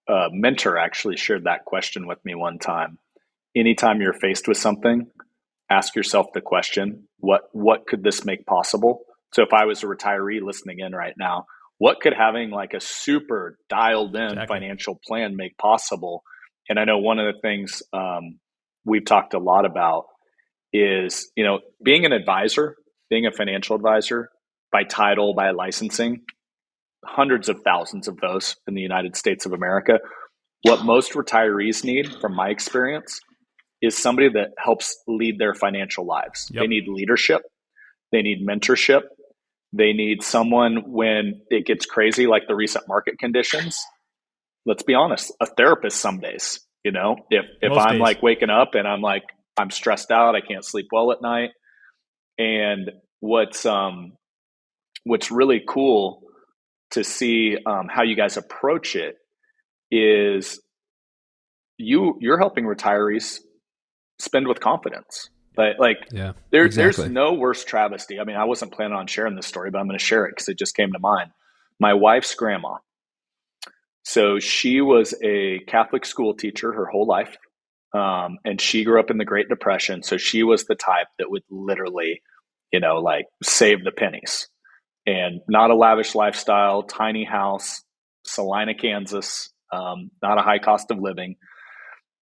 a mentor actually shared that question with me one time. Anytime you're faced with something, ask yourself the question, what could this make possible? So if I was a retiree listening in right now, what could having like a super dialed in Exactly. financial plan make possible? And I know one of the things we've talked a lot about is, being an advisor, being a financial advisor by title, by licensing, hundreds of thousands of those in the United States of America. What most retirees need, from my experience, is somebody that helps lead their financial lives. They Yep. need leadership, they need mentorship, they need someone when it gets crazy, like the recent market conditions. Let's be honest, a therapist some days. If Most I'm days. like waking up and I'm stressed out, I can't sleep well at night. And what's really cool to see how you guys approach it is you're helping retirees spend with confidence. Like Yeah, there's exactly. no worse travesty. I mean, I wasn't planning on sharing this story, but I'm going to share it because it just came to mind. My wife's grandma. So she was a Catholic school teacher her whole life, and she grew up in the Great Depression. So she was the type that would literally, like save the pennies. And not a lavish lifestyle, tiny house, Salina, Kansas, not a high cost of living.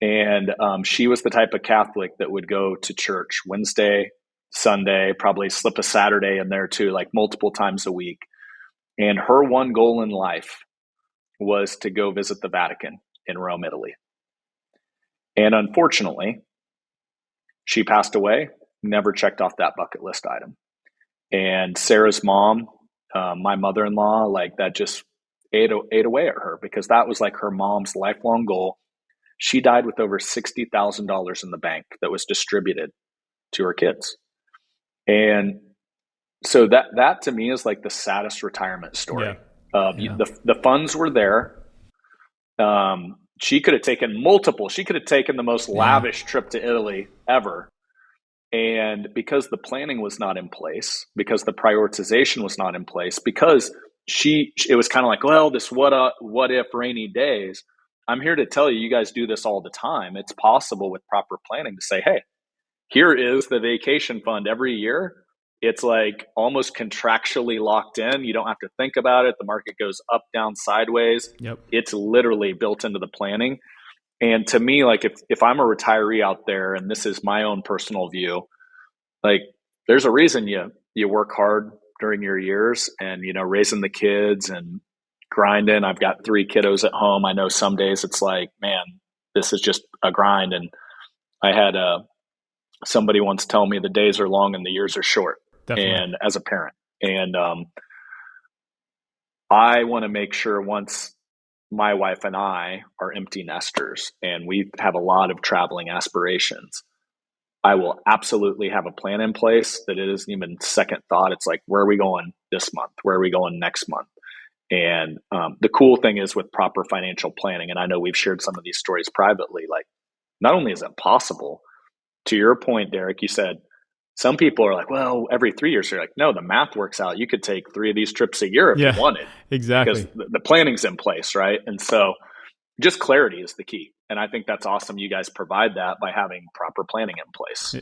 And she was the type of Catholic that would go to church Wednesday, Sunday, probably slip a Saturday in there too, like multiple times a week. And her one goal in life was to go visit the Vatican in Rome, Italy. And unfortunately, she passed away, never checked off that bucket list item. And Sarah's mom, my mother in law, like that just ate away at her because that was like her mom's lifelong goal. She died with over $60,000 in the bank that was distributed to her kids. And so that to me is like the saddest retirement Yeah. story. Yeah. The funds were there. She could have taken multiple. She could have taken the most Yeah. lavish trip to Italy ever. And because the planning was not in place, because the prioritization was not in place, because it was kind of like, well, this what if rainy days. I'm here to tell you, you guys do this all the time. It's possible with proper planning to say, hey, here is the vacation fund every year. It's like almost contractually locked in. You don't have to think about it. The market goes up, down, sideways. Yep. It's literally built into the planning. And to me, like if I'm a retiree out there, and this is my own personal view, like there's a reason you work hard during your years, and raising the kids and grinding. I've got 3 kiddos at home. I know some days it's like, man, this is just a grind. And I had somebody once tell me the days are long and the years are short, Definitely. and as a parent. And I want to make sure once my wife and I are empty nesters and we have a lot of traveling aspirations, I will absolutely have a plan in place that it isn't even second thought. It's like, where are we going this month? Where are we going next month? And the cool thing is with proper financial planning, and I know we've shared some of these stories privately, like not only is it possible, to your point, Derek, you said some people are like, well, every 3 years. You're like, no, the math works out. You could take 3 of these trips a year if you Yeah. wanted because Exactly. the planning's in place, right? And so just clarity is the key. And I think that's awesome. You guys provide that by having proper planning in place.